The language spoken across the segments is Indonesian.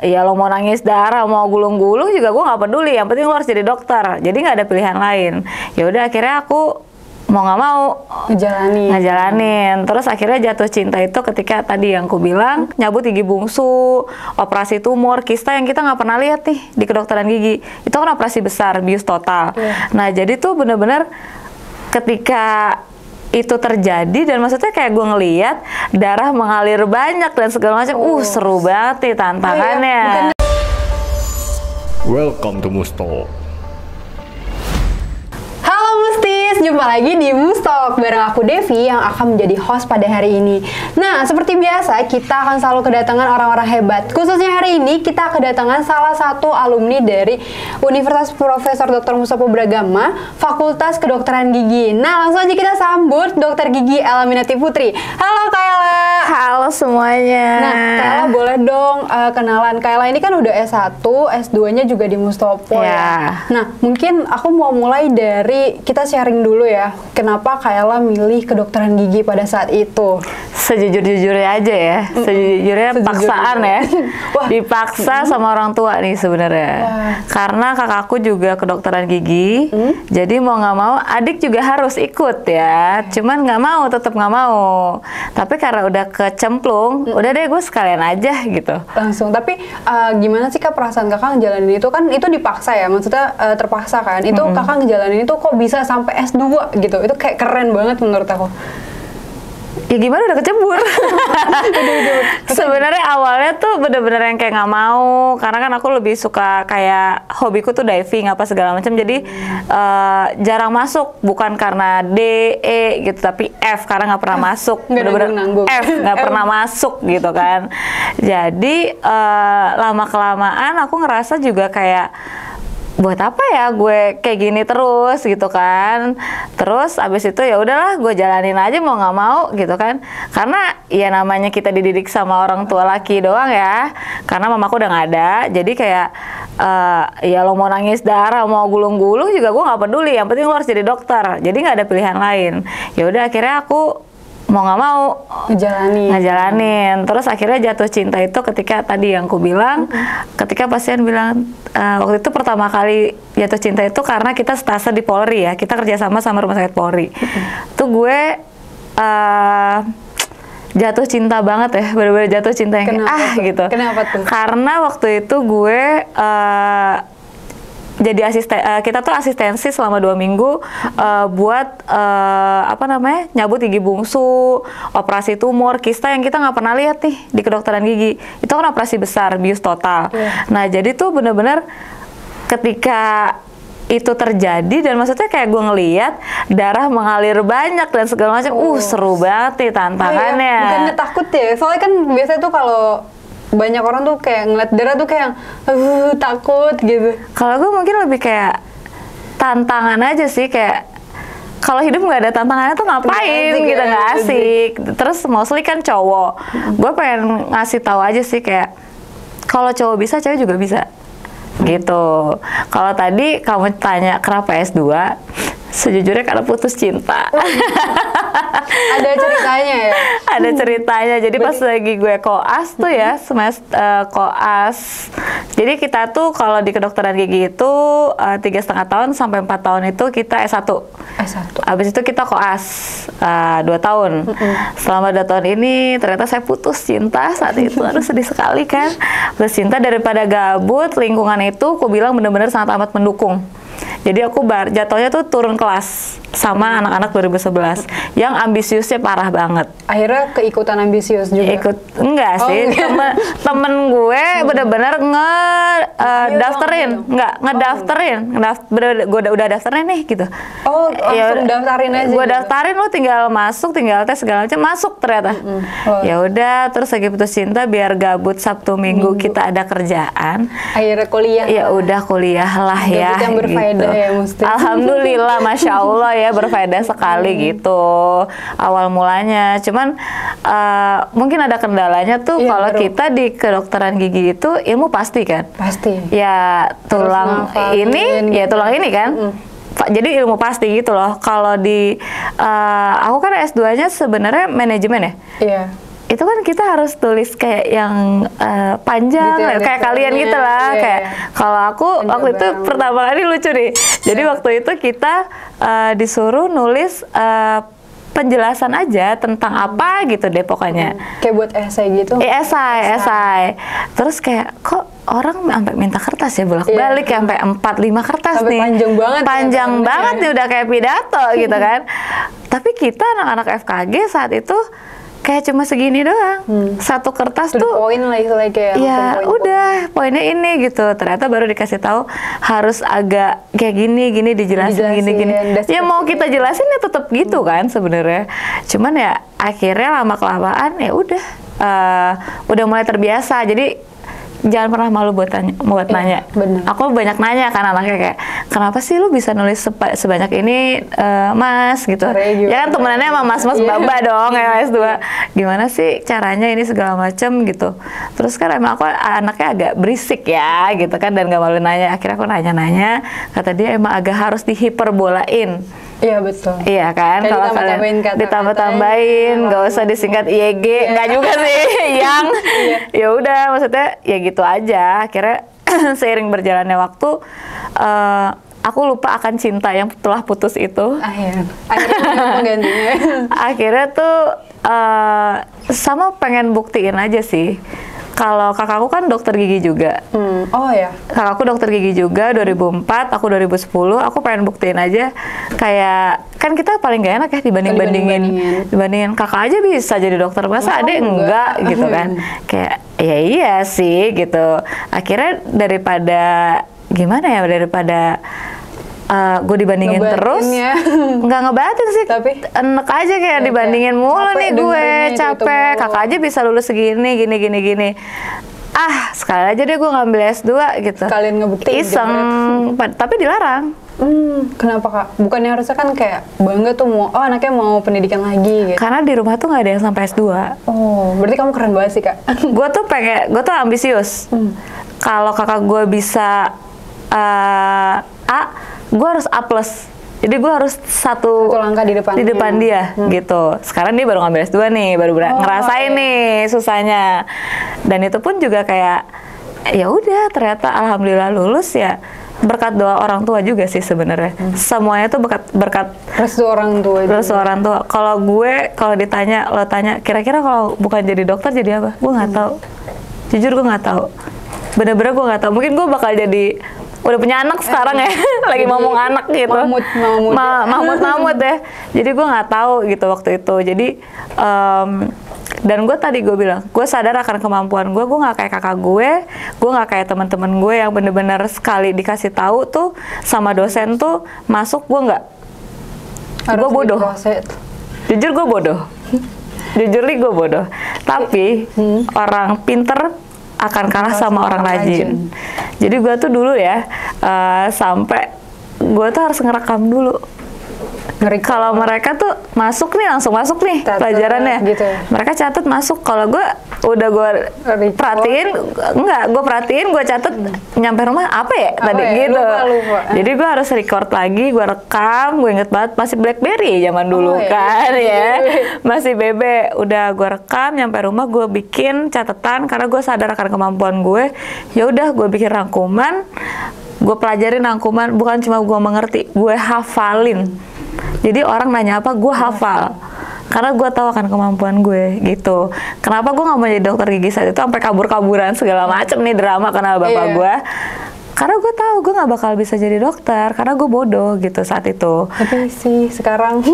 ya lo mau nangis darah, mau gulung-gulung juga gue nggak peduli. Yang penting lo harus jadi dokter. Jadi nggak ada pilihan lain. Ya udah akhirnya aku mau nggak mau ngejalanin. Terus akhirnya jatuh cinta itu ketika tadi yang aku bilang nyabut gigi bungsu, operasi tumor, kista yang kita nggak pernah lihat nih di kedokteran gigi. Itu kan operasi besar, bius total. Nah jadi tuh bener-bener ketika itu terjadi dan maksudnya kayak gue ngeliat darah mengalir banyak dan segala macam, seru banget nih tantangannya. Welcome to Mustalk. Halo Mustis, jumpa lagi di Mustalk bareng aku Devi yang akan menjadi host pada hari ini. Nah, seperti biasa kita akan selalu kedatangan orang-orang hebat. Khususnya hari ini kita kedatangan salah satu alumni dari Universitas Profesor Dr. Mustopo Bragama, Fakultas Kedokteran Gigi. Nah, langsung aja kita sambut Dr. Gigi Ella Minati Putri. Halo Kak Ella. Halo semuanya. Nah, Kak Ella boleh dong kenalan. Kak Ella ini kan udah S1, S2-nya juga di Mustopo ya. Nah, mungkin aku mau mulai dari kita sharing dulu ya. Kenapa Kak Ella milih kedokteran gigi pada saat itu? Sejujur-jujurnya aja ya. Sejujurnya paksaan ya. Dipaksa sama orang tua nih sebenarnya. Karena kakakku juga kedokteran gigi. Jadi mau nggak mau adik juga harus ikut ya. Cuman nggak mau, tetap nggak mau. Tapi karena udah kecemplung, udah deh gue sekalian aja gitu. Langsung. Tapi gimana sih Kak perasaan kakak ngejalanin itu? Kan itu dipaksa ya, maksudnya terpaksa kan. Itu kakak ngejalanin itu kok bisa sampai S2 gitu. Itu kayak keren banget menurut aku. Ya gimana, udah kecebur. Sebenarnya awalnya tuh bener-bener yang kayak nggak mau, karena kan aku lebih suka kayak hobiku tuh diving apa segala macam. Jadi jarang masuk, bukan karena D, E gitu, tapi F karena nggak pernah masuk. Bener-bener F nggak pernah masuk gitu kan. Jadi lama kelamaan aku ngerasa juga kayak buat apa ya gue kayak gini terus gitu kan. Terus abis itu ya udahlah gue jalanin aja mau nggak mau gitu kan, karena ya namanya kita dididik sama orang tua laki doang ya, karena mamaku udah nggak ada. Jadi kayak ya lo mau nangis darah, mau gulung-gulung juga gue nggak peduli, yang penting lo harus jadi dokter. Jadi nggak ada pilihan lain. Ya udah akhirnya aku mau nggak mau ngejalanin. Terus akhirnya jatuh cinta itu ketika tadi yang aku bilang, ketika pasien bilang waktu itu pertama kali jatuh cinta itu karena kita stase di Polri ya, kita kerjasama sama Rumah Sakit Polri. Tuh gue jatuh cinta banget ya, bener-bener jatuh cinta yang gitu. Kenapa tuh? Karena waktu itu gue jadi kita tuh asistensi selama 2 minggu buat nyabut gigi bungsu, operasi tumor, kista yang kita nggak pernah lihat nih di kedokteran gigi. Itu kan operasi besar, bius total. Nah jadi tuh bener-bener ketika itu terjadi dan maksudnya kayak gue ngeliat darah mengalir banyak dan segala macam, seru banget nih tantangannya. Bukannya takut ya, soalnya kan biasanya tuh kalau banyak orang tuh kayak ngeliat darah tuh kayak takut gitu. Kalau gue mungkin lebih kayak tantangan aja sih, kayak kalau hidup nggak ada tantangannya tuh ngapain gitu, nggak asik. Terus mostly kan cowok, gue pengen ngasih tahu aja sih kayak kalau cowok bisa, cewek juga bisa gitu. Kalau tadi kamu tanya kenapa S2, sejujurnya karena putus cinta. Ada ceritanya ya? Ada ceritanya. Jadi pas lagi gue koas tuh ya, semester koas. Jadi kita tuh kalau di kedokteran gigi itu 3,5 tahun sampai 4 tahun itu kita S1. Habis itu kita koas 2 tahun. Selama 2 tahun ini ternyata saya putus cinta saat itu. Aduh sedih sekali kan. Putus cinta, daripada gabut, lingkungan itu aku bilang benar-benar sangat amat mendukung. Jadi aku jatuhnya tuh turun kelas sama anak-anak 2011 yang ambisiusnya parah banget. Akhirnya keikutan ambisius juga? Enggak sih, temen gue bener-bener ngedaftarin, gue udah daftarin nih gitu. Langsung daftarin aja. Gue daftarin, lo tinggal masuk, tinggal tes segala macam, masuk ternyata. Ya udah, terus lagi putus cinta biar gabut Sabtu Minggu kita ada kerjaan. Akhirnya kuliah. Ya udah kuliah lah ya. Yang berfaedah ya mesti. Alhamdulillah, masya Allah ya, berfaedah sekali gitu awal mulanya. Cuman mungkin ada kendalanya tuh kalau kita di kedokteran gigi itu ilmu pasti kan. Pasti. Ya tulang ini, ya tulang ini kan. Jadi ilmu pasti gitu loh. Kalau di aku kan S2-nya sebenarnya manajemen ya. Iya. itu kan kita harus tulis kayak yang panjang, kayak kalian gitu lah. Kayak kalau aku waktu itu pertama kali lucu nih. Jadi waktu itu kita disuruh nulis penjelasan aja tentang apa gitu deh pokoknya. Kayak buat esai gitu? Esai. Terus kayak kok orang sampai minta kertas ya bolak-balik sampai 4-5 kertas sampai nih. Panjang banget Nih udah kayak pidato gitu kan. Tapi kita anak-anak FKG saat itu kayak cuma segini doang. Satu kertas tuh poin lah istilahnya kayak ya udah poinnya ini gitu. Ternyata baru dikasih tahu harus agak kayak gini dijelasin gini. Ya mau kita jelasin ya tetap gitu kan sebenarnya. Cuman ya akhirnya lama kelamaan ya udah mulai terbiasa. Jadi jangan pernah malu buat nanya. Bener. Aku banyak nanya kan anaknya kayak, kenapa sih lu bisa nulis sebanyak ini, Mas gitu. Ya kan temenannya sama mas-mas baba dong ya S2. Gimana sih caranya ini segala macem gitu. Terus kan emang aku anaknya agak berisik ya gitu kan dan gak malu nanya. Akhirnya aku nanya-nanya, kata dia emang agak harus dihiperbolain. Iya betul. Iya kan, kalau kalian ditambah-tambahin, nggak usah disingkat IEG, nggak juga sih, yang ya udah maksudnya ya gitu aja. Akhirnya seiring berjalannya waktu, aku lupa akan cinta yang telah putus itu. Akhirnya penggantinya. Akhirnya tuh sama pengen buktiin aja sih. Kalau kakakku kan dokter gigi juga. Oh ya. Kakakku dokter gigi juga 2004, aku 2010. Aku pengen buktiin aja kayak kan kita paling gak enak ya dibandingin kakak aja bisa jadi dokter, masa adek enggak gitu kan. Kayak ya iya sih gitu. Akhirnya daripada gue dibandingin ngebatin terus ya. Nggak ngebatin sih, tapi enek aja kayak dibandingin mulu nih gue capek. Kakak aja bisa lulus segini gini. Sekali aja deh gue ngambil S2 gitu. Sekalian ngebuktiin iseng, tapi dilarang. Kenapa Kak? Bukannya harusnya kan kayak bangga tuh anaknya mau pendidikan lagi gitu. Karena di rumah tuh nggak ada yang sampai S2. Oh, berarti kamu keren banget sih Kak. Gue tuh ambisius. Kalau kakak gue bisa A, gue harus A+. Jadi gue harus satu langkah di depan dia gitu. Sekarang dia baru ngambil S2 nih, baru ngerasain nih susahnya. Dan itu pun juga kayak ya udah ternyata alhamdulillah lulus ya berkat doa orang tua juga sih sebenarnya. Semuanya tuh berkat restu orang tua. Kalau lo tanya kira-kira kalau bukan jadi dokter jadi apa? Gue nggak tahu. Jujur gue nggak tahu. Bener-bener gue nggak tahu. Mungkin gue bakal jadi udah punya anak sekarang ya, lagi ngomong anak gitu. Mahmud ya. Jadi gue nggak tahu gitu waktu itu. Jadi dan gue bilang, gue sadar akan kemampuan gue nggak kayak kakak gue nggak kayak teman-teman gue yang bener-bener sekali dikasih tahu tuh sama dosen tuh masuk gue nggak. Gue bodoh. Jujur gue bodoh. Tapi orang pinter akan kalah sama orang rajin. Jadi gue tuh dulu ya sampai gue tuh harus ngerekam dulu. Kalau mereka tuh langsung masuk nih pelajarannya. Gitu. Mereka catat masuk. Kalau gue udah gue perhatiin, gue catat nyampe rumah apa ya tadi gitu. Lupa. Jadi gue harus record lagi, gue rekam. Gue inget banget masih BlackBerry zaman dulu kan ya, masih BB. Udah gue rekam, nyampe rumah gue bikin catatan karena gue sadar akan kemampuan gue. Ya udah gue bikin rangkuman, gue pelajarin rangkuman. Bukan cuma gue mengerti, gue hafalin. Jadi orang nanya apa, gue hafal. Karena gue tahu akan kemampuan gue gitu. Kenapa gue nggak mau jadi dokter gigi saat itu sampai kabur-kaburan segala macem nih drama karena bapak gue. Karena gue tahu gue nggak bakal bisa jadi dokter karena gue bodoh gitu saat itu. Tapi sih sekarang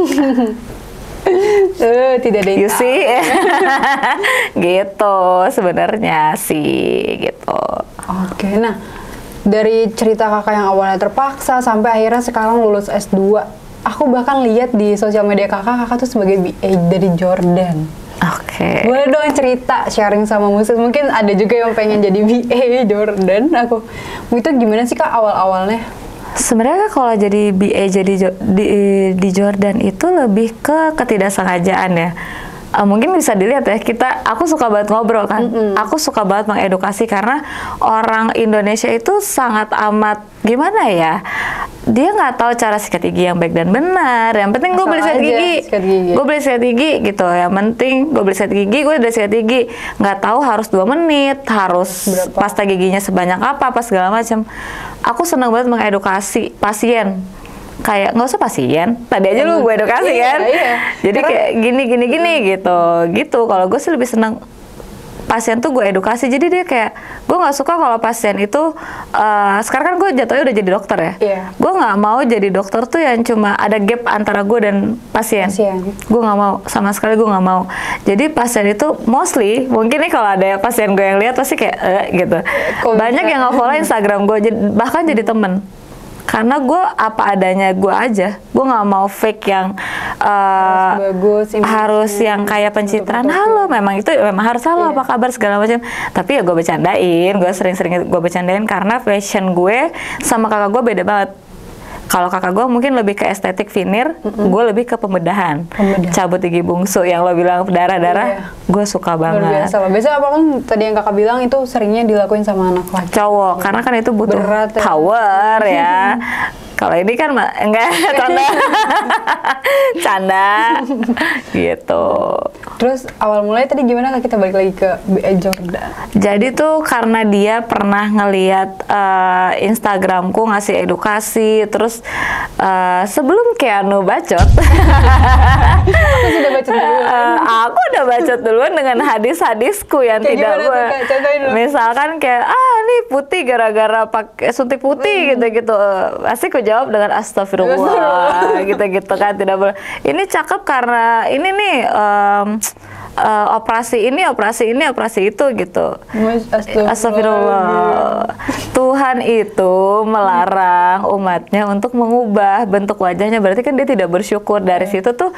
tidak ada yang tahu. Gitu sebenarnya sih gitu. Oke, nah dari cerita kakak yang awalnya terpaksa sampai akhirnya sekarang lulus S2, aku bahkan lihat di sosial media kakak tuh sebagai BA dari Jordan. Oke. Boleh dong cerita, sharing sama musik. Mungkin ada juga yang pengen jadi BA Jordan. Itu gimana sih Kak awal-awalnya? Sebenarnya kalau jadi BA di Jordan itu lebih ke ketidaksengajaan ya. mungkin bisa dilihat ya, aku suka banget ngobrol kan, aku suka banget mengedukasi karena orang Indonesia itu sangat amat gimana ya, dia nggak tahu cara sikat gigi yang baik dan benar. Yang penting gue beli sikat gigi, gue beli sikat gigi gitu. Yang penting gue beli sikat gigi, gue udah sikat gigi. Nggak tahu harus 2 menit, harus pasta giginya sebanyak apa segala macam. Aku senang banget mengedukasi pasien. Kayak nggak usah pasien, tadi aja lu gue edukasi kan, jadi kayak gini gitu. Kalau gue sih lebih senang pasien tuh gue edukasi, jadi dia kayak gue nggak suka kalau pasien itu sekarang kan gue jatuhnya udah jadi dokter ya, gue nggak mau jadi dokter tuh yang cuma ada gap antara gue dan pasien. Gue nggak mau, sama sekali gue nggak mau. Jadi pasien itu mostly, mungkin nih kalau ada pasien gue yang lihat pasti kayak gitu, banyak yang nge-follow Instagram gue, bahkan jadi temen. Karena gue apa adanya gue aja, gue nggak mau fake yang harus yang kayak pencitraan. Halo, memang harus halo apa kabar segala macam. Tapi ya gue bercandain, gue sering-sering gue bercandain karena fashion gue sama kakak gue beda banget. Kalau kakak gue mungkin lebih ke estetik veneer, gue lebih ke pembedahan. Cabut gigi bungsu yang lo bilang darah-darah, gue suka banget. Biasa apa kan tadi yang kakak bilang itu seringnya dilakuin sama anak laki. Cowok, karena kan itu butuh berat, power ya. Kalau ini kan enggak, canda gitu. Terus awal mulai tadi gimana kita balik lagi ke Jordan? Jadi tuh karena dia pernah ngeliat Instagramku ngasih edukasi, terus sebelum Keanu bacot, aku sudah bacot duluan. Aku udah bacot duluan dengan hadis-hadisku yang kayak tidak misalkan kayak nih putih gara-gara pakai suntik putih gitu-gitu, pasti aku jawab dengan astagfirullah gitu-gitu kan, tidak boleh. Ini cakep karena ini nih operasi itu gitu. Astagfirullah. Tuhan itu melarang umatnya untuk mengubah bentuk wajahnya, berarti kan dia tidak bersyukur. Dari situ tuh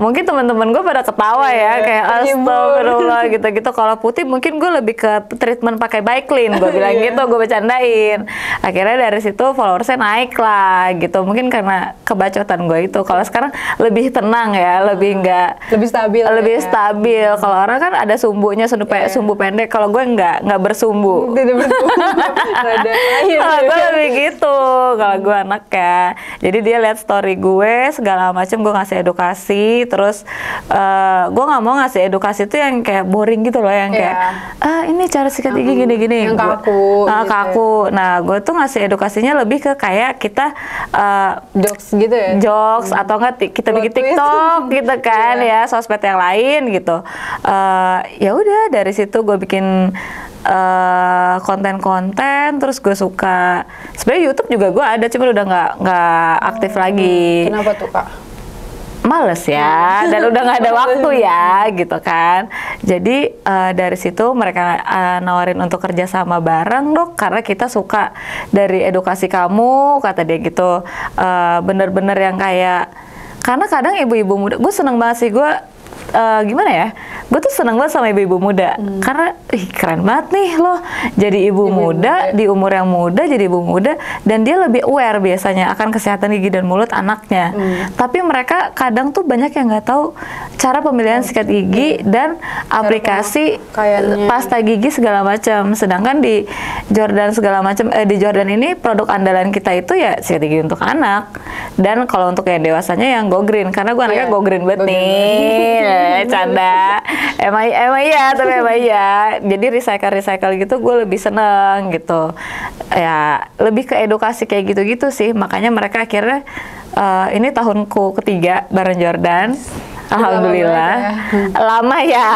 mungkin teman-teman gue pada ketawa ya, kayak astagfirullah gitu-gitu. Kalau putih mungkin gue lebih ke treatment pakai Baiklin, gue bilang gitu, gue bercandain. Akhirnya dari situ followersnya naik lah gitu, mungkin karena kebacotan gue itu. Kalau sekarang lebih tenang ya, lebih stabil. Kalau orang kan ada sumbunya, sumbu pendek. Kalau gue nggak bersumbu. Kalau gue lebih gitu. Kalau gue anaknya. Jadi dia lihat story gue segala macam, gue ngasih edukasi. Terus gue nggak mau ngasih edukasi tuh yang kayak boring gitu loh, yang kayak ini cara sikat gigi gini-gini. Yang kaku. Kaku. Nah gue tuh ngasih edukasinya lebih ke kayak kita jokes gitu ya. Jokes atau enggak kita bikin TikTok gitu kan ya, sosmed yang lain gitu. Ya udah dari situ gue bikin konten-konten, terus gue suka sebenarnya YouTube juga gue ada, cuma udah nggak aktif lagi. Kenapa tuh kak? Males ya, dan udah nggak ada waktu ya gitu kan. Jadi dari situ mereka nawarin untuk kerja sama bareng, Dok, karena kita suka dari edukasi kamu, kata dia gitu. Bener-bener yang kayak, karena kadang ibu-ibu muda, gue seneng banget sih, gue gimana ya, gue tuh seneng banget sama ibu-ibu muda karena keren banget nih loh jadi ibu muda di umur yang muda, jadi ibu muda, dan dia lebih aware biasanya akan kesehatan gigi dan mulut anaknya. Tapi mereka kadang tuh banyak yang nggak tahu cara pemilihan sikat gigi dan aplikasi pasta gigi segala macam. Sedangkan di Jordan segala macam, di Jordan ini produk andalan kita itu ya sikat gigi untuk anak, dan kalau untuk yang dewasanya yang Go Green, karena gue anaknya Go Green banget nih. Canda, emang iya, tapi emang iya. Jadi recycle gitu gue lebih seneng gitu. Ya lebih ke edukasi kayak gitu-gitu sih. Makanya mereka akhirnya ini tahunku ketiga bareng Jordan. Alhamdulillah, lama ya.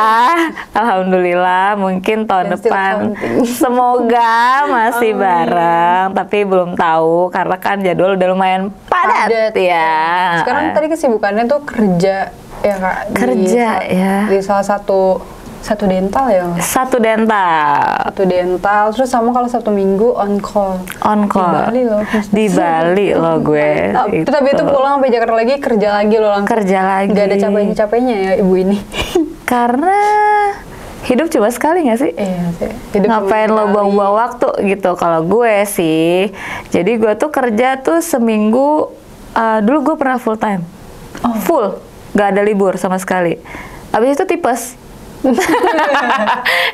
Alhamdulillah, mungkin tahun depan semoga masih bareng, tapi belum tahu karena kan jadwal udah lumayan padat ya. Sekarang tadi kesibukannya tuh kerja ya kak, di salah satu dental ya mas? Satu dental, terus sama kalau Sabtu Minggu on call di Bali loh gue. Tapi itu pulang sampai Jakarta lagi, kerja lagi loh, nggak ada capeknya ya ibu ini. Karena hidup cuma sekali nggak sih? Iya sih. Ngapain lo buang-buang waktu gitu? Kalau gue sih, jadi gue tuh kerja tuh seminggu. Dulu gue pernah full time, full, nggak ada libur sama sekali. Abis itu tipes.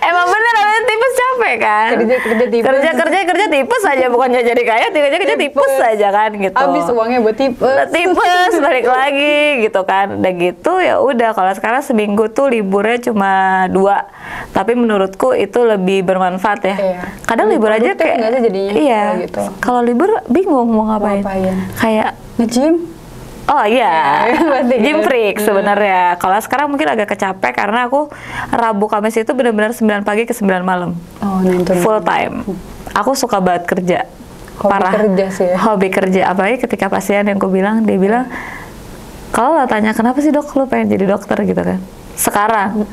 Emang bener namanya tipes, capek kan? Kerja tipes aja, bukannya jadi kaya, kerja tipes aja kan gitu. Habis uangnya buat tipes balik lagi gitu kan. Udah gitu ya udah, kalau sekarang seminggu tuh liburnya cuma 2. Tapi menurutku itu lebih bermanfaat ya. Iya. Kadang libur aja kayak jadinya, iya. Gitu. Kalau libur bingung mau ngapain. Kayak nge-gym. Oh iya, gym kan? freak sebenarnya. Kalau sekarang mungkin agak kecapek karena aku Rabu Kamis itu benar-benar 9 pagi ke 9 malam. Oh, nonton full time. Aku suka banget kerja. Hobi Parah. Kerja sih ya. Hobi kerja. Apalagi ketika pasien yang aku bilang, dia bilang, kalau lo tanya kenapa sih dok lo pengen jadi dokter gitu kan? Sekarang.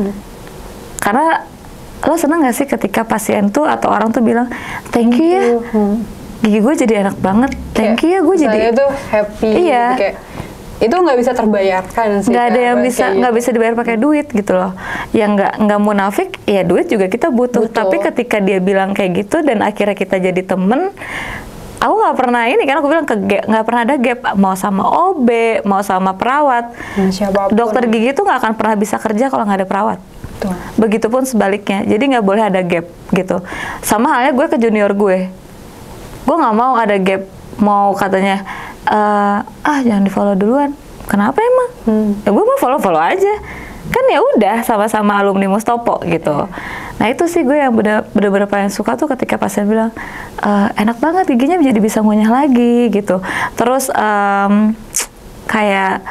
Karena lo seneng gak sih ketika pasien tuh atau orang tuh bilang, thank you ya. Gigi gue jadi enak banget. Thank you ya, gue jadi. Saya tuh happy. Iya. Gitu, kayak, itu nggak bisa terbayarkan sih. Nggak ada yang bisa, nggak gitu. bisa dibayar pakai duit gitu loh. Yang nggak munafik, ya duit juga kita butuh. Tapi ketika dia bilang kayak gitu dan akhirnya kita jadi temen, aku nggak pernah ini kan, aku bilang nggak pernah ada gap, mau sama OB, mau sama perawat. Siapapun. Dokter gigi tuh nggak akan pernah bisa kerja kalau nggak ada perawat. Betul. Begitupun sebaliknya. Jadi nggak boleh ada gap gitu. Sama halnya gue ke junior gue nggak mau ada gap. Mau katanya jangan di follow duluan. Kenapa emang? Ya gue mau follow aja. Kan ya udah sama-sama alumni Mustopo gitu. Nah itu sih gue yang bener-bener paling suka tuh ketika pasien bilang enak banget giginya jadi bisa ngunyah lagi gitu. Terus kayak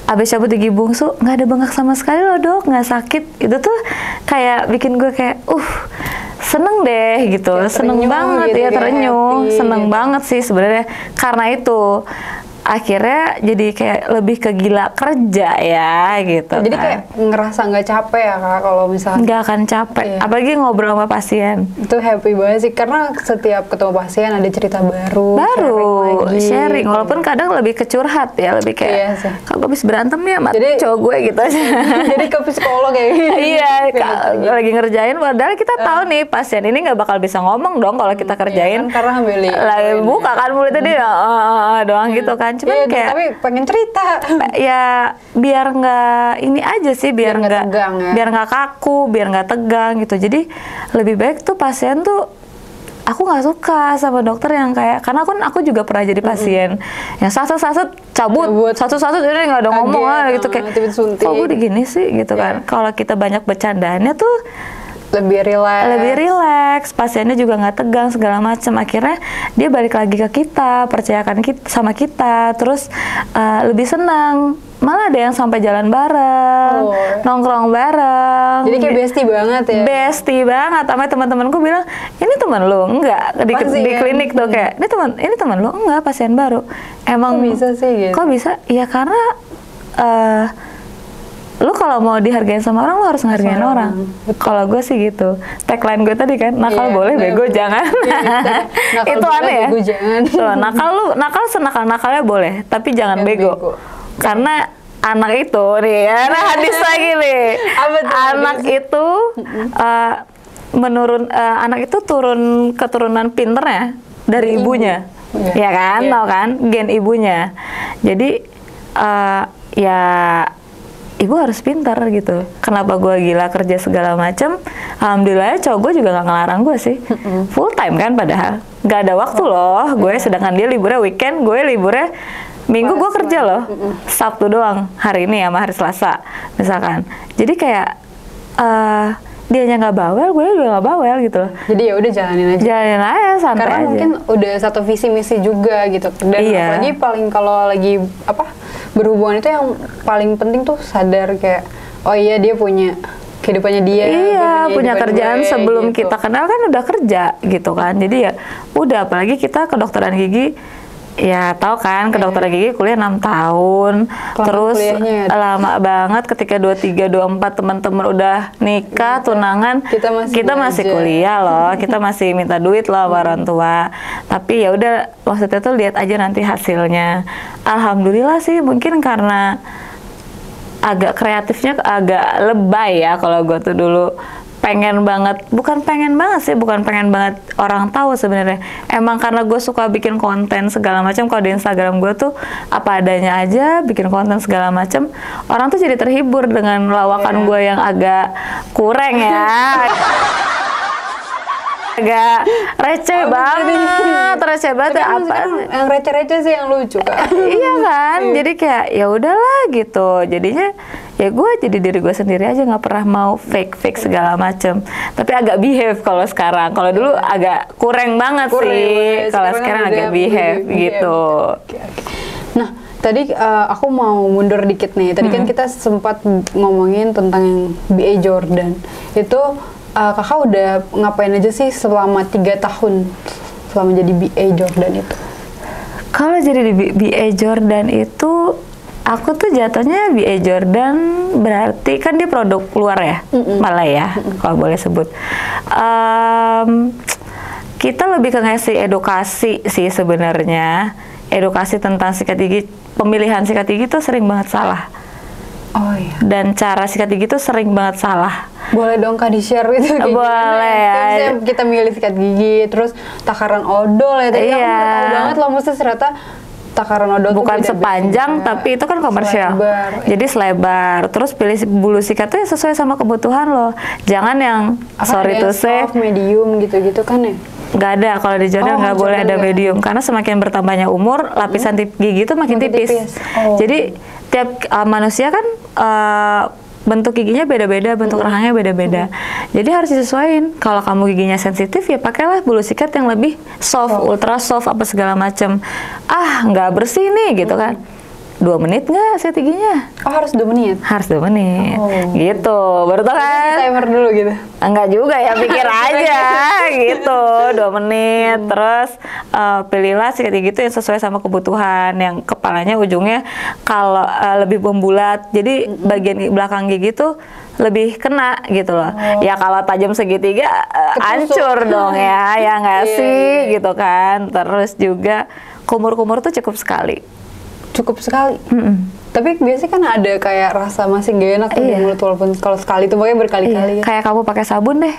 abis cabut gigi bungsu nggak ada bengkak sama sekali loh dok, nggak sakit. Itu tuh kayak bikin gue kayak seneng deh gitu, ya, seneng banget gitu, ya, terenyuh, seneng gitu. banget sih sebenarnya karena itu akhirnya jadi kayak lebih ke gila kerja ya gitu. Jadi kan. kayak ngerasa nggak capek ya kak kalau misalnya. Nggak akan capek, Iya. apalagi ngobrol sama pasien. Itu happy banget sih karena setiap ketemu pasien ada cerita baru. Sharing, walaupun kadang lebih kecurhat ya, lebih kayak Iya sih. kalau gue habis berantem ya sama Jadi- cowok gue gitu aja. Jadi ke psikolog kayak gitu. Iya, lagi ngerjain padahal kita tahu nih pasien ini nggak bakal bisa ngomong dong kalau kita kerjain. Iya kan, karena ambil lagi buka kan mulutnya dia doang gitu kan. Cuman Iya, kayak tapi pengen cerita. ya biar nggak ini aja sih, biar Biar nggak nggak tegang ya. biar nggak kaku, biar nggak tegang gitu. Jadi lebih baik tuh pasien tuh, aku nggak suka sama dokter yang kayak, karena aku juga pernah jadi pasien yang satu cabut ini nggak ada ngomong gitu kayak tiba-tiba kok gue gini sih gitu kan. Kalau kita banyak bercandaannya tuh lebih relax, pasiennya juga nggak tegang segala macam. Akhirnya dia balik lagi ke kita, percayakan sama kita, terus lebih senang. Malah ada yang sampai jalan bareng, nongkrong bareng. Jadi kayak bestie banget ya. Bestie banget. Sampai teman-temanku bilang, ini teman lo enggak di klinik tuh kayak, ini teman lo enggak, pasien baru. Emang kok bisa sih gitu? Kok bisa? Ya karena lu kalau mau dihargain sama orang, lu harus ngehargain orang. Kalau gue sih gitu. Tagline gue tadi kan, nakal boleh, bego jangan. Itu aneh ya. Bego jangan. Tuh, nakal senakal-nakalnya boleh, tapi jangan bego. Karena anak itu nih ya, hadis lagi nih. Anak itu anak itu turun keturunan pinternya dari ibunya. Ya kan, tau kan, gen ibunya. Jadi ya ibu harus pintar gitu. Kenapa gue gila kerja segala macam? Alhamdulillah cowok gue juga nggak ngelarang gue sih. Full time kan padahal. Nggak ada waktu loh. Gue sedangkan dia liburnya weekend, gue liburnya minggu gue kerja loh. Sabtu doang. Hari ini sama hari Selasa misalkan. Jadi kayak dianya nggak bawel, gue juga nggak bawel gitu loh. Jadi ya udah jalanin aja. Jalanin aja, santai Karena aja. mungkin udah satu visi misi juga gitu. Dan apalagi paling kalau lagi berhubungan itu yang paling penting tuh sadar kayak oh iya dia punya kehidupannya dia. Iya, punya kerjaan gue, sebelum gitu. kita kenal kan udah kerja gitu kan. Jadi ya udah, apalagi kita kedokteran gigi ya tahu kan, kedokteran gigi kuliah 6 tahun. Terus lama banget ketika 23, 24 teman-teman udah nikah, tunangan, kita masih kuliah loh. Kita masih minta duit loh sama orang tua. Tapi ya udah, maksudnya tuh lihat aja nanti hasilnya. Alhamdulillah sih, mungkin karena agak kreatifnya agak lebay ya kalau gue tuh dulu pengen banget, bukan pengen banget sih, bukan pengen banget orang tahu sebenarnya. Emang karena gue suka bikin konten segala macam. Kalau di Instagram gue tuh apa adanya aja, bikin konten segala macam. Orang tuh jadi terhibur dengan lawakan gue yang agak kurang ya. Agak receh banget ya, apa yang receh-receh sih yang lucu kan. iya kan, jadi kayak ya udahlah gitu, jadinya ya gue jadi diri gue sendiri aja, nggak pernah mau fake segala macem. Tapi agak behave kalau sekarang. Kalau dulu agak kurang banget sih, kalau sekarang agak behave gitu. Oke. Nah, tadi aku mau mundur dikit nih. Tadi kan kita sempat ngomongin tentang yang BA Jordan. Itu kakak udah ngapain aja sih selama 3 tahun selama jadi BA Jordan itu? Kalau jadi di BA Jordan itu, aku tuh jatuhnya BA Jordan berarti kan dia produk luar ya, malah ya, kalau boleh sebut. Kita lebih ke ngasih edukasi sih sebenarnya, edukasi tentang sikat gigi. Pemilihan sikat gigi tuh sering banget salah. Oh iya. Dan cara sikat gigi tuh sering banget salah. Boleh dong Kak di-share gitu? Boleh ya. Kita milih sikat gigi, terus takaran odol ya. Tadi aku nggak tahu banget loh, mesti ternyata takaran odol bukan sepanjang, tapi itu kan komersial. Selebar. Jadi selebar. Terus pilih bulu sikat tuh yang sesuai sama kebutuhan lo. Jangan yang sorry to say soft, medium gitu-gitu kan ya? Nggak ada, kalau di Jordan nggak boleh ada medium, karena semakin bertambahnya umur lapisan gigi itu makin tipis. Jadi tiap manusia kan bentuk giginya beda-beda, bentuk rahangnya beda-beda. Jadi harus disesuaikan. Kalau kamu giginya sensitif ya pakailah bulu sikat yang lebih soft, ultra soft apa segala macam. Nggak bersih nih gitu kan. 2 menit nggak sikat giginya? Oh, harus 2 menit? Harus 2 menit. Gitu, baru tau kan? Timer dulu gitu? Enggak juga ya, pikir aja gitu, 2 menit. Terus pilihlah sikat gigi itu yang sesuai sama kebutuhan, yang kepalanya ujungnya kalau lebih membulat, jadi bagian belakang gigi tuh lebih kena gitu loh. Ya kalau tajam segitiga hancur dong ya nggak sih gitu kan. Terus juga kumur-kumur tuh cukup sekali. Tapi biasanya kan ada kayak rasa masih gak enak di mulut, walaupun kalau sekali itu pokoknya berkali-kali. Kayak kamu pakai sabun deh,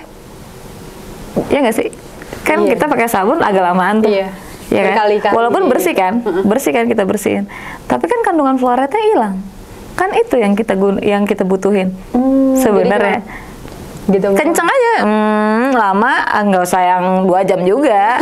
ya nggak sih? Kan kita pakai sabun agak lamaan tuh. Ya kan? Berkali-kali. Walaupun bersih kan, kita bersihin. Tapi kan kandungan fluoridnya hilang. Kan itu yang kita butuhin sebenarnya. Gitu, kenceng aja, lama nggak usah yang 2 jam juga.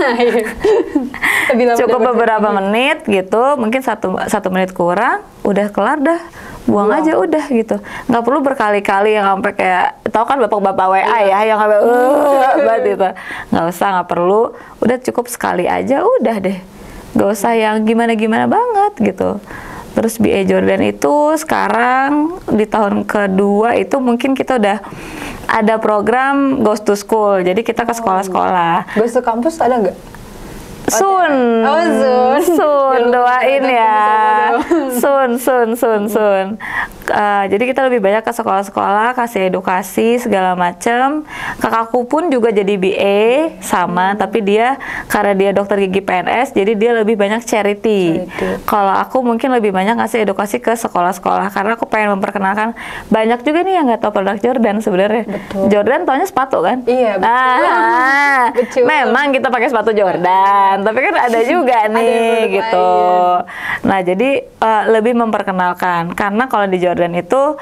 Cukup beberapa menit gitu, mungkin satu menit kurang, udah kelar dah, buang aja udah gitu. Nggak perlu berkali-kali yang sampai kayak, tau kan bapak-bapak WA ya, yang sampai banget gitu. Nggak perlu, udah cukup sekali aja, udah deh. Nggak usah yang gimana-gimana banget gitu. Terus BA Jordan itu sekarang di tahun kedua itu mungkin kita udah ada program Goes to School, jadi kita ke sekolah-sekolah. Goes to kampus ada nggak? Soon. Doain ya. Soon. Jadi kita lebih banyak ke sekolah-sekolah, kasih edukasi segala macam. Kakakku pun juga jadi BA sama, tapi dia karena dia dokter gigi PNS, jadi dia lebih banyak charity. Kalau aku mungkin lebih banyak ngasih edukasi ke sekolah-sekolah, karena aku pengen memperkenalkan banyak juga nih yang nggak tahu produk Jordan sebenarnya. Jordan taunya sepatu kan? Iya, betul. Memang kita pakai sepatu Jordan, tapi kan ada juga nih gitu. Nah, jadi lebih memperkenalkan, karena kalau di Jordan itu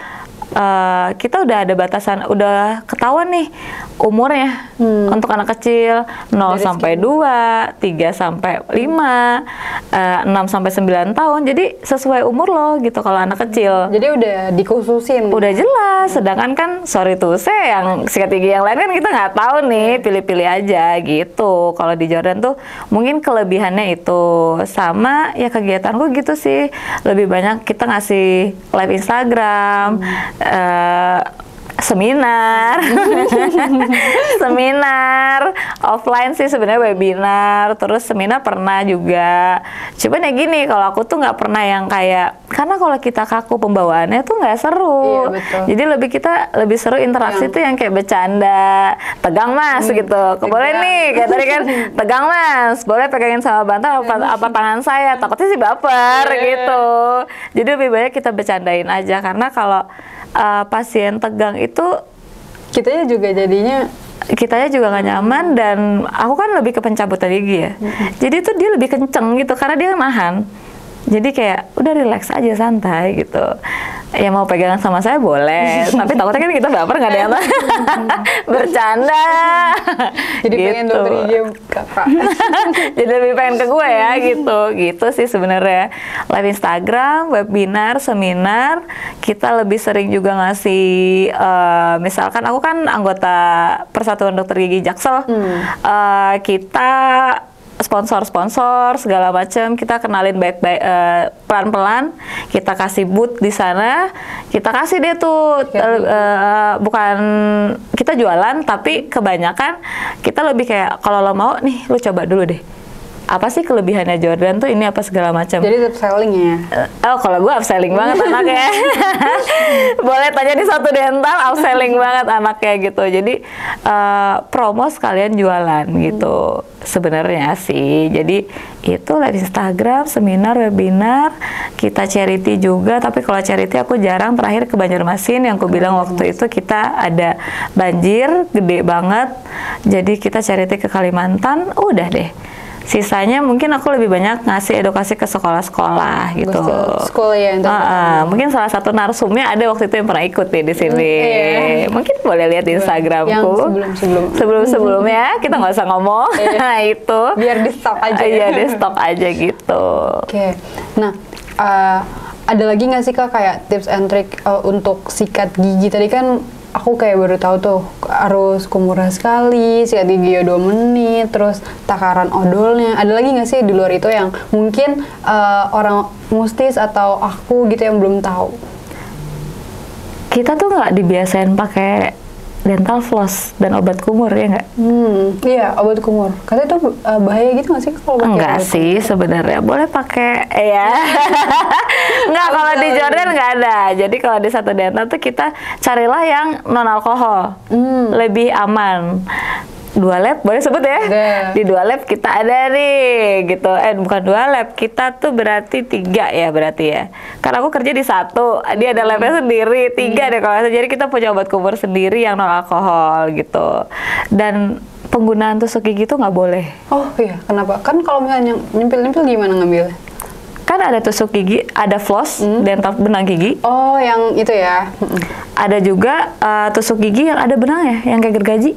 kita udah ada batasan, udah ketahuan nih umurnya untuk anak kecil 0 sampai 2, 3 sampai 5, 6 sampai 9 tahun. Jadi sesuai umur lo gitu kalau anak kecil. Jadi udah dikhususin. Udah jelas. Sedangkan kan sorry to say yang sikat gigi yang lain kan kita nggak tahu nih, pilih-pilih aja gitu. Kalau di Jordan tuh mungkin kelebihannya itu, sama ya kegiatanku gitu sih. Lebih banyak kita ngasih live Instagram, seminar, offline sih sebenarnya, webinar, terus seminar pernah juga. Cuman ya gini, kalau aku tuh nggak pernah yang kayak, karena kalau kita kaku pembawaannya tuh nggak seru. Jadi kita lebih seru interaksi tuh yang kayak bercanda, tegang mas gitu, boleh nih kayak tadi kan, tegang mas, boleh pegangin sama bantal apa tangan saya, takutnya sih baper gitu. Jadi lebih banyak kita bercandain aja, karena kalau pasien tegang itu kitanya juga jadinya kitanya juga gak nyaman, dan aku kan lebih ke pencabutan gigi ya. Jadi tuh dia lebih kenceng gitu karena dia nahan. Jadi kayak udah relax aja, santai gitu. Ya mau pegangan sama saya boleh, tapi takutnya kan kita baper nggak ada yang tahu. Bercanda. jadi gitu. pengen beri game kakak. Jadi lebih pengen ke gue ya gitu sih sebenarnya. Live Instagram, webinar, seminar, kita lebih sering juga ngasih misalkan aku kan anggota Persatuan Dokter Gigi Jaksel, kita sponsor segala macam, kita kenalin baik-baik, pelan-pelan kita kasih booth di sana, kita kasih dia tuh bukan kita jualan, tapi kebanyakan kita lebih kayak kalau lo mau nih lo coba dulu deh, apa sih kelebihannya Jordan tuh ini apa segala macam. Jadi upselling ya? Oh kalau gue upselling banget anaknya. Boleh tanya di Satu Dental, upselling banget anaknya gitu. Jadi promo sekalian jualan gitu sebenarnya sih. Jadi itu live Instagram, seminar, webinar, kita charity juga. Tapi kalau charity aku jarang, terakhir ke Banjarmasin yang aku bilang waktu itu kita ada banjir gede banget. Jadi kita charity ke Kalimantan, udah deh. Sisanya mungkin aku lebih banyak ngasih edukasi ke sekolah-sekolah gitu. Sekolah ya. Mungkin salah satu narsumnya ada waktu itu yang pernah ikut nih di sini. Mungkin boleh lihat di Instagramku. Yang sebelum-sebelumnya kita nggak usah ngomong. Nah itu. Biar di stok aja. Iya di stok aja gitu. Oke. Nah ada lagi nggak sih Kak kayak tips and trick untuk sikat gigi? Tadi kan aku kayak baru tahu tuh harus kumur sekali, sikat gigi 2 menit, terus takaran odolnya. Ada lagi nggak sih di luar itu yang mungkin orang mustis atau aku gitu yang belum tahu? Kita tuh nggak dibiasain pakai dental floss dan obat kumur ya nggak? Iya obat kumur. Katanya itu bahaya gitu nggak sih kalau pakai? Enggak sih sebenarnya, boleh pakai ya. Nggak, kalau di Jordan nggak ada. Jadi kalau di Satu Dental tuh kita carilah yang non alkohol, lebih aman. 2 lab boleh sebut ya? Di 2 lab kita ada nih gitu. Bukan 2 lab, kita tuh berarti 3 ya berarti ya. Karena aku kerja di 1, dia ada labnya sendiri, 3 deh kalau. Jadi kita punya obat kumur sendiri yang non alkohol gitu. Dan penggunaan tusuk gigi tuh nggak boleh. Oh iya, kenapa? Kan kalau misalnya nyempil-nyempil gimana ngambilnya? Kan ada tusuk gigi, ada floss, dental benang gigi. Oh, yang itu ya. Ada juga tusuk gigi yang ada benangnya, yang kayak gergaji.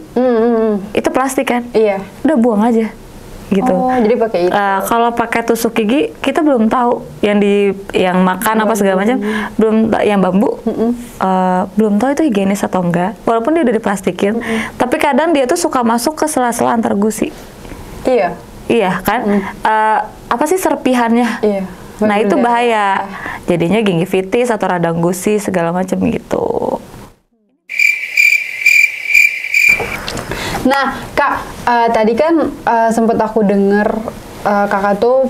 Itu plastik kan? Iya. Udah buang aja, gitu. Oh, jadi pakai itu. Kalau pakai tusuk gigi, kita belum tahu yang makan apa segala macam, belum yang bambu, belum tahu itu higienis atau enggak. Walaupun dia udah diplastikin, tapi kadang dia tuh suka masuk ke sela-sela antar gusi. Iya. Iya kan? Apa sih serpihannya? Iya. Nah itu bahaya, jadinya gingivitis atau radang gusi segala macam gitu. Nah Kak, tadi kan sempat aku dengar Kakak tuh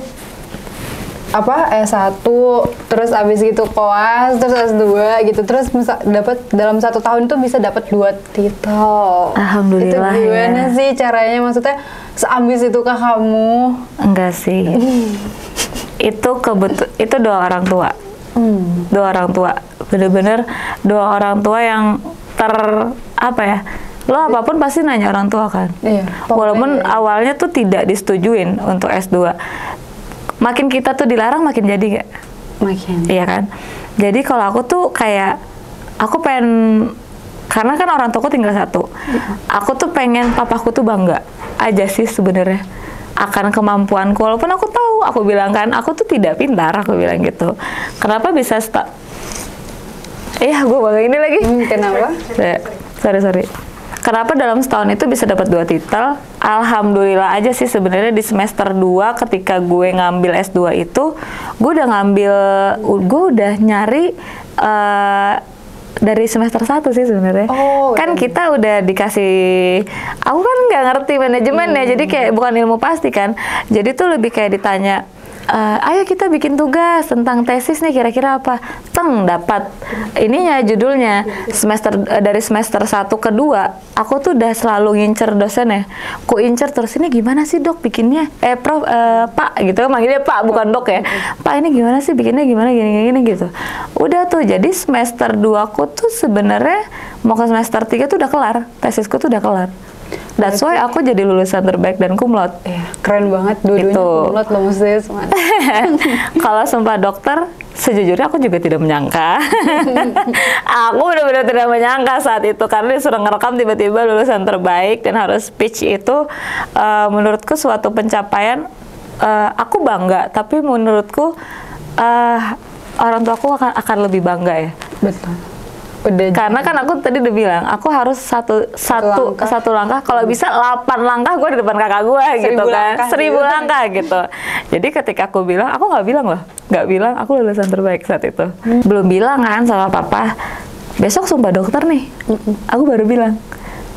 S1, terus abis gitu koas, terus S2 gitu, terus dapat dalam 1 tahun tuh bisa dapat 2 titel. Alhamdulillah. Itu gimana sih caranya? Maksudnya seambis itu kah kamu? Enggak sih. Itu doa orang tua. Doa orang tua. Bener-bener doa orang tua yang lo apapun pasti nanya orang tua kan. Iya. Walaupun awalnya tuh tidak disetujuin untuk S2. Makin kita tuh dilarang makin jadi gak? Makin. Iya kan? Jadi kalau aku tuh kayak aku pengen, karena kan orang tuaku tinggal 1. Aku tuh pengen papaku tuh bangga aja sih sebenarnya akan kemampuanku, walaupun aku tahu, aku bilang kan aku tuh tidak pintar, aku bilang gitu. Kenapa bisa gue bangga ini lagi. Kenapa? Sorry. Kenapa dalam setahun itu bisa dapat 2 titel? Alhamdulillah aja sih sebenarnya di semester 2 ketika gue ngambil S2 itu, gue udah nyari dari semester 1 sih sebenarnya. Kan kita udah dikasih, aku kan nggak ngerti manajemen ya, jadi kayak bukan ilmu pasti kan. Jadi tuh lebih kayak ditanya, ayo kita bikin tugas tentang tesis nih, kira-kira apa? Dapat ininya, judulnya. Dari semester 1 ke 2 aku tuh udah selalu ngincer dosennya. Ku incer terus, ini gimana sih dok bikinnya? Prof, Pak gitu, manggilnya Pak bukan dok ya. Pak ini gimana sih bikinnya, gimana gini gitu. Udah tuh, jadi semester 2 aku tuh sebenarnya mau ke semester 3 tuh udah kelar, tesisku tuh udah kelar. That's why aku jadi lulusan terbaik dan kumlot. Keren banget, dua-duanya kumlot loh maksudnya. Kalau sumpah dokter, sejujurnya aku juga tidak menyangka. Aku benar-benar tidak menyangka saat itu, karena disuruh ngerekam tiba-tiba lulusan terbaik dan harus speech itu menurutku suatu pencapaian. Aku bangga, tapi menurutku orang tuaku akan lebih bangga ya. Betul. Karena kan aku tadi udah bilang, aku harus satu langkah, kalau bisa 8 langkah gue di depan kakak gue gitu kan, 1000 langkah gitu. Jadi ketika aku bilang, aku nggak bilang aku lulusan terbaik saat itu. Belum bilang kan sama papa, besok sumpah dokter nih. Aku baru bilang,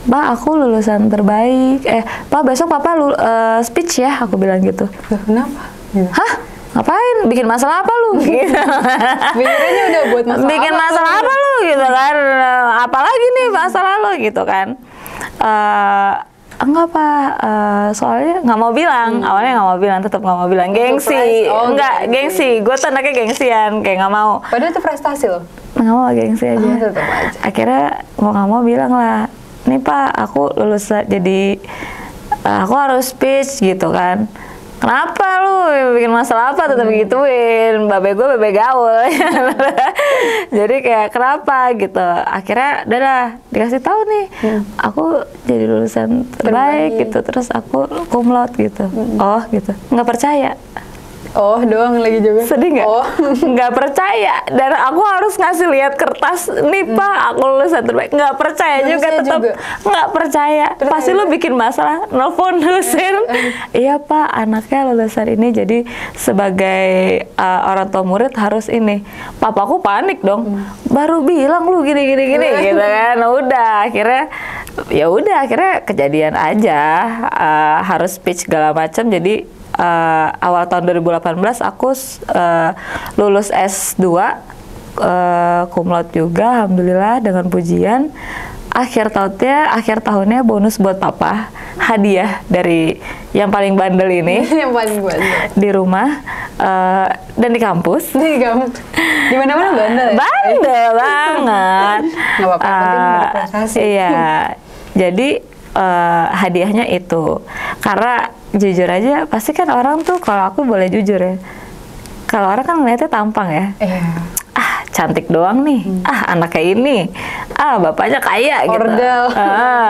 Pak aku lulusan terbaik. Pak besok papa speech ya, aku bilang gitu. Kenapa? Hah? Ngapain? Bikin masalah apa lu? Gitu. Pikirannya udah buat masalah. Bikin masalah apa lu? Gitu kan? Apalagi nih masalah lu gitu kan? Enggak Pak, soalnya nggak mau bilang. Awalnya nggak mau bilang, tetap nggak mau bilang. Gengsi, enggak gengsi. Gue tuh anaknya gengsian, kayak nggak mau. Padahal itu prestasi loh. Nggak mau, gengsi aja. Tetap aja. Akhirnya mau nggak mau bilang lah, nih Pak, aku lulus jadi aku harus speech gitu kan. Kenapa lu bikin masalah apa, tetap gituin, babe gue babe gaul. Jadi kayak kenapa gitu. Akhirnya udah lah, dikasih tahu nih, aku jadi lulusan terbaik gitu, terus aku kumlot gitu. Oh gitu, nggak percaya. Oh doang lagi juga. Sedih nggak? Oh. Nggak percaya. Dan aku harus ngasih lihat kertas, nih Pak, aku lulusan terbaik. Nggak percaya juga, tetap nggak percaya. Terus pasti lu bikin masalah, nelfon dosen. Iya Pak, anaknya lulusan ini, jadi sebagai orang tua murid harus ini. Papaku panik dong. Baru bilang lu gini gitu kan. Udah, akhirnya ya udah, akhirnya kejadian aja. Harus speech segala macam. Jadi awal tahun 2018 aku lulus S2 kumlot juga, alhamdulillah dengan pujian. Akhir tahunnya bonus buat papa, hadiah dari yang paling bandel ini. Yang paling bandel di rumah dan di kampus. Di mana-mana bandel ya? Bandel banget. Nggak apa-apa, penting berprestasi. Iya, jadi hadiahnya itu, karena jujur aja pasti kan orang tuh, kalau aku boleh jujur ya, kalau orang kan ngeliatnya tampang ya, cantik doang nih, anaknya ini, bapaknya kaya gitu,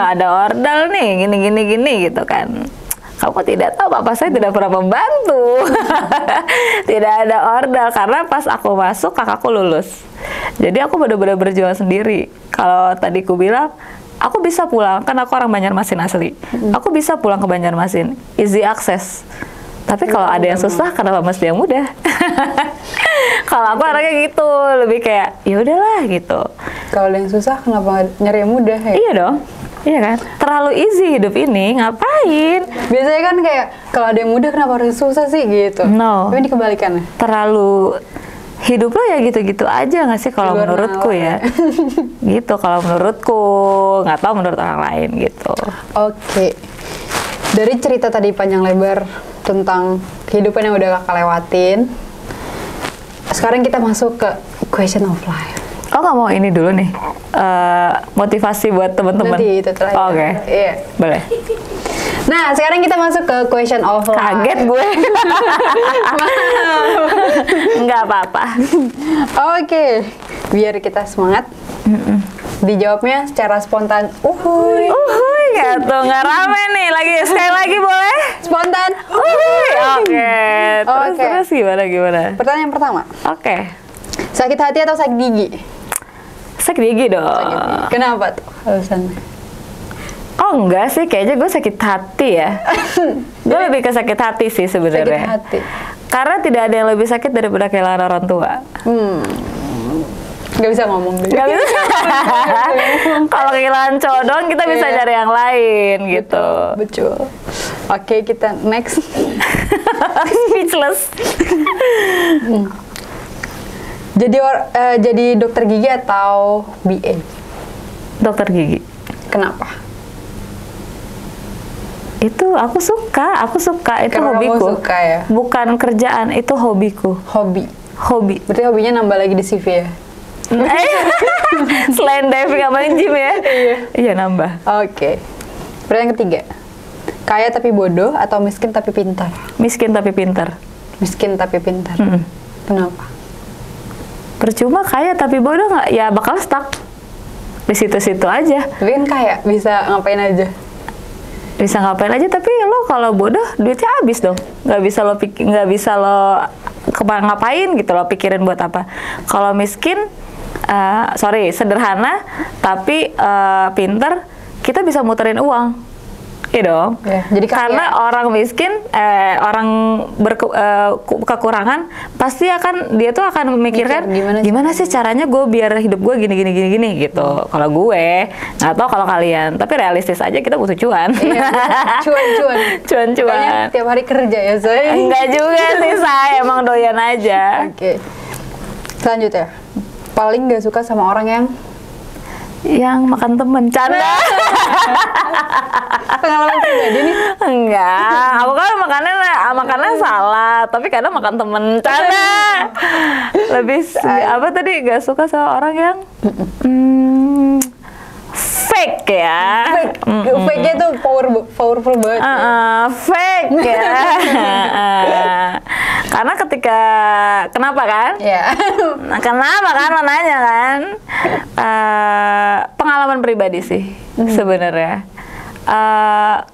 ada ordal nih, gini gitu kan. Kamu tidak tahu, bapak saya tidak pernah membantu. Tidak ada ordal, karena pas aku masuk kakakku lulus, jadi aku benar-benar berjuang sendiri. Kalau tadi ku bilang aku bisa pulang, kan aku orang Banjarmasin asli. Aku bisa pulang ke Banjarmasin, easy access. Tapi kalau ada yang susah, kenapa mesti yang mudah? Kalau aku anaknya gitu, lebih kayak ya udahlah gitu. Kalau ada yang susah, kenapa nyari yang mudah ya? Iya dong, iya kan? Terlalu easy hidup ini, ngapain? Biasanya kan kayak kalau ada yang mudah, kenapa harus susah sih gitu? No. Tapi ini kebalikannya. Terlalu hidup lo ya gitu-gitu aja nggak sih kalau menurutku ya. Gitu kalau menurutku, nggak tahu menurut orang lain gitu. Oke. Dari cerita tadi panjang lebar tentang kehidupan yang udah kakak lewatin, sekarang kita masuk ke question of life. Oh nggak mau ini dulu nih, motivasi buat teman-teman. Nanti itu terakhir. Oke. Iya. Boleh. Nah, sekarang kita masuk ke question of life. Kaget gue. Nggak apa-apa. Oke, biar kita semangat. Dijawabnya secara spontan. Uhuy. Uhuy, gitu. Nggak rame nih. Sekali lagi boleh? Spontan. Uhuy. Oke. Terus gimana? Pertanyaan pertama. Oke. Sakit hati atau sakit gigi? Sakit gigi dong. Sakit gigi. Kenapa tuh alasannya? Oh enggak sih, kayaknya gue sakit hati ya. Gue lebih ke sakit hati sih sebenarnya. Sakit hati. Karena tidak ada yang lebih sakit daripada kehilangan orang tua. Gak bisa ngomong deh. Gak bisa. Kalau kehilangan cowok doang, kita bisa cari yang lain gitu. Betul. Oke, kita next. Speechless. Jadi dokter gigi atau BA? Dokter gigi. Kenapa? Itu aku suka itu Karena kamu hobiku. suka ya? Bukan kerjaan, itu hobiku. Hobi. Berarti hobinya nambah lagi di CV ya? Selain diving sama gym ya? Iya nambah. Oke. Pertanyaan ketiga. Kaya tapi bodoh atau miskin tapi pintar? Miskin tapi pintar. Miskin tapi pintar. Kenapa? Percuma kaya tapi bodoh nggak, ya bakal stuck di situ-situ aja. Tapi kan kaya, bisa ngapain aja. Bisa ngapain aja, tapi lo kalau bodoh duitnya habis dong. Nggak bisa lo ngapain gitu, lo pikirin buat apa. Kalau miskin, sederhana tapi pinter, kita bisa muterin uang. Iya dong. Ya, jadi karena orang miskin, orang kekurangan, pasti dia tuh akan memikirkan gimana sih caranya gue biar hidup gue gini gitu. Kalau gue nggak tahu kalau kalian, tapi realistis aja, kita butuh cuan. Iya, cuan. Kayaknya tiap hari kerja ya, saya. Enggak juga sih, saya emang doyan aja. Oke. Selanjutnya, paling nggak suka sama orang yang makan temen, canda. Pengalaman pribadi nih? Enggak, aku kan makannya salah, tapi kadang makan temen, canda. Lebih apa tadi, gak suka sama orang yang fake ya. Fake-nya tuh powerful banget. Fake ya. Karena kenapa kan? Iya. Nah, kenapa kan, lo nanya kan? Pengalaman pribadi sih sebenarnya.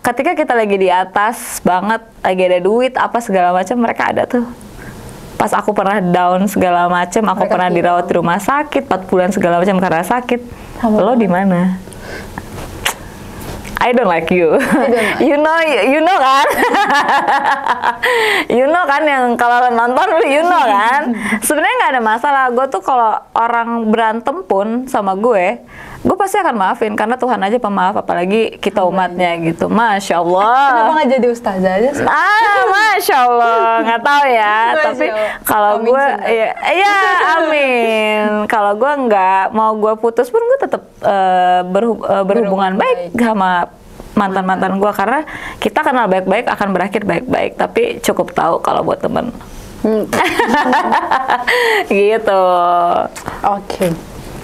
Ketika kita lagi di atas banget, lagi ada duit apa segala macam, mereka ada tuh. Pas aku pernah down segala macam, aku pernah dirawat di rumah sakit 4 bulan segala macam karena sakit. Lo di mana? I don't like you. You know kan? You know kan, yang kalau nonton you know kan? Sebenarnya nggak ada masalah. Gue tuh kalau orang berantem pun sama gue pasti akan maafin karena Tuhan aja pemaaf, apalagi kita umatnya gitu. Masya Allah. Kenapa nggak jadi ustazah aja sih? Masya Allah, nggak tahu ya. Tapi kalau gue, ya amin. Kalau gue nggak mau gue putus pun, gue tetap berhubungan baik sama mantan-mantan gue, karena kita kenal baik-baik akan berakhir baik-baik, tapi cukup tahu kalau buat temen. Gitu. Oke.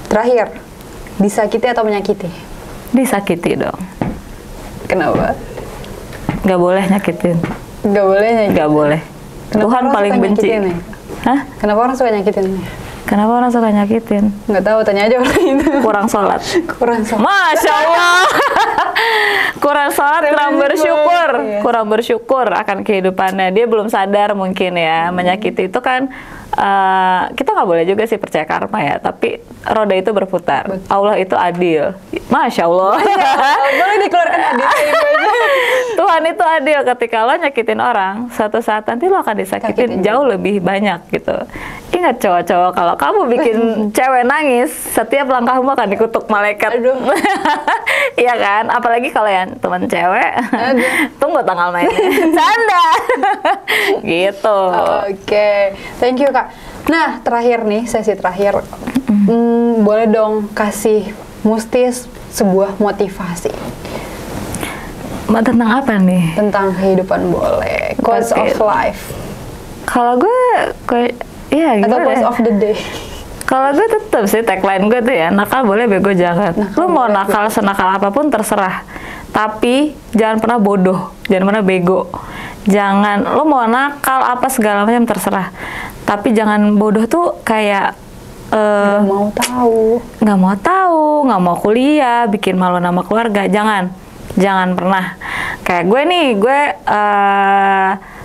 Terakhir, disakiti atau menyakiti? Disakiti dong. Kenapa? Gak boleh nyakitin. Gak boleh nyakitin? Gak boleh. Tuhan paling benci. Hah? Kenapa orang suka nyakitin? Kenapa orang suka nyakitin? Nggak tahu, tanya aja orang itu. Kurang sholat. Masya Allah. Kurang sholat, kurang bersyukur akan kehidupannya. Dia belum sadar mungkin ya. Menyakiti itu kan, kita nggak boleh juga sih percaya karma ya. Tapi roda itu berputar. Betul. Allah itu adil. Masya Allah. Boleh dikeluarkan adil. Tuhan itu adil. Ketika lo nyakitin orang, suatu saat nanti lo akan disakitin jauh lebih banyak gitu. Ingat cowok-cowok, kalau kamu bikin cewek nangis, setiap langkahmu akan dikutuk malaikat. Iya kan? Apalagi kalau yang teman cewek, tunggu tanggal mainnya. Canda. Gitu. Oke. Thank you, Kak. Nah, terakhir nih, sesi terakhir. Boleh dong kasih Mustis sebuah motivasi. Tentang apa nih? Tentang kehidupan boleh. Quotes of life. Kalau gue iya gitu. Atau quotes of the day. Kalau gue tetap sih tagline gue tuh ya, nakal boleh, bego jangan. Lu mau nakal senakal apapun terserah. Tapi jangan pernah bodoh, jangan pernah bego. Jangan, lu mau nakal apa segala macam terserah. Tapi jangan bodoh tuh kayak nggak mau kuliah, bikin malu nama keluarga. Jangan pernah. Kayak gue nih, gue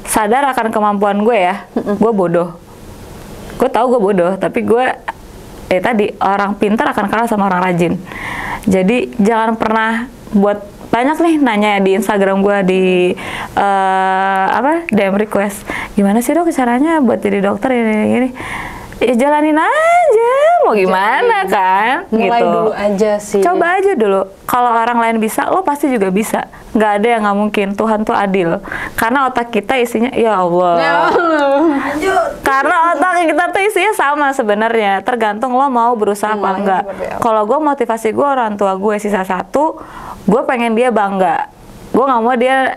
sadar akan kemampuan gue ya. Gue bodoh. Gue tahu gue bodoh, tapi gue tadi orang pintar akan kalah sama orang rajin. Jadi jangan pernah buat banyak nih nanya di Instagram gue di DM request, gimana sih dok caranya buat jadi dokter ini. ya jalanin aja, mau gimana kan? Mulai gitu. dulu aja sih. Coba aja dulu. Kalau orang lain bisa, lo pasti juga bisa. Nggak ada yang nggak mungkin. Tuhan tuh adil. Karena otak kita isinya, ya Allah. Ya Allah. Karena otak kita tuh isinya sama sebenarnya. Tergantung lo mau berusaha apa enggak. Kalau gue motivasi gue orang tua gue sisa satu, gue pengen dia bangga. Gue nggak mau dia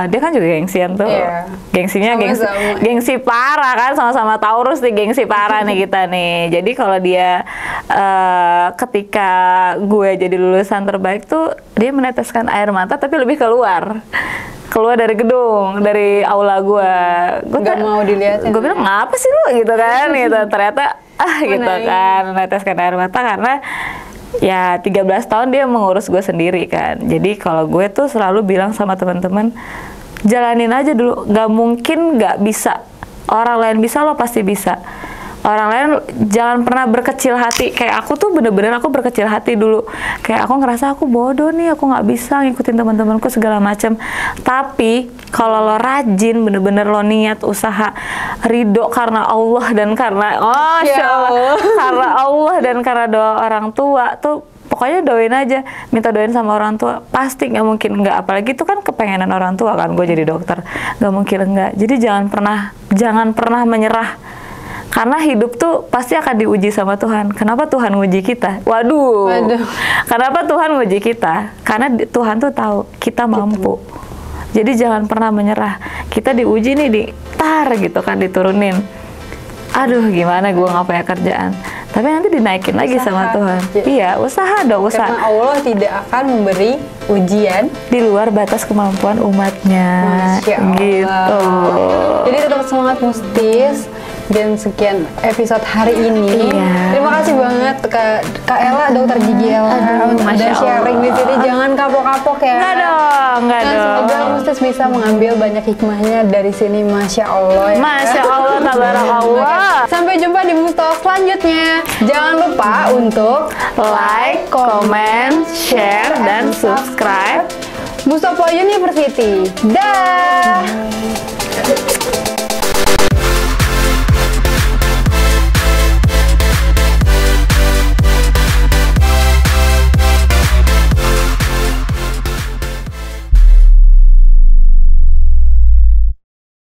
kan juga gengsian tuh. Iya. Gengsinya Sama-sama. gengsi parah kan, sama-sama Taurus nih, gengsi parah nih kita nih. Jadi kalau dia ketika gue jadi lulusan terbaik tuh, dia meneteskan air mata tapi lebih keluar dari gedung, dari aula gue. Nggak mau dilihatin. Gue bilang ngapa sih lu gitu kan, gitu. Ternyata gitu kan, meneteskan air mata karena ya 13 tahun dia mengurus gue sendiri kan. Jadi kalau gue tuh selalu bilang sama teman-teman, jalanin aja dulu. Gak mungkin gak bisa. Orang lain bisa, lo pasti bisa. Orang lain jangan pernah berkecil hati. Kayak aku tuh bener-bener aku berkecil hati dulu. Kayak aku ngerasa aku bodoh nih, aku gak bisa ngikutin teman-temanku segala macam. Tapi kalau lo rajin, bener-bener lo niat, usaha, ridho karena Allah dan karena karena Allah dan karena doa orang tua tuh, pokoknya doain aja, minta doain sama orang tua, pasti nggak mungkin nggak. Apalagi itu kan kepengenan orang tua kan, gue jadi dokter, nggak mungkin enggak. Jadi jangan pernah menyerah. Karena hidup tuh pasti akan diuji sama Tuhan. Kenapa Tuhan nguji kita? Waduh. Kenapa Tuhan nguji kita? Karena Tuhan tuh tahu kita mampu. Jadi jangan pernah menyerah. Kita diuji nih, gitu kan, diturunin. Aduh, gimana gue nggak punya kerjaan. Tapi nanti dinaikin lagi sama Tuhan. Iya, usaha dong, usaha. Karena Allah tidak akan memberi ujian di luar batas kemampuan umatnya. Masya Allah. Gitu. Jadi tetap semangat Mustis. Dan sekian episode hari ini. Iya. Terima kasih banget Kak Ella, Dokter Gigi Ella, udah sharing di sini. Jangan kapok-kapok ya. Enggak Dan dong. semoga Mustis bisa mengambil banyak hikmahnya dari sini. Masya Allah ya. Masya Allah, tabarakallah. Sampai jumpa di Mustalk selanjutnya. Jangan lupa untuk Like, comment, share, dan subscribe Mustopo University. Dah.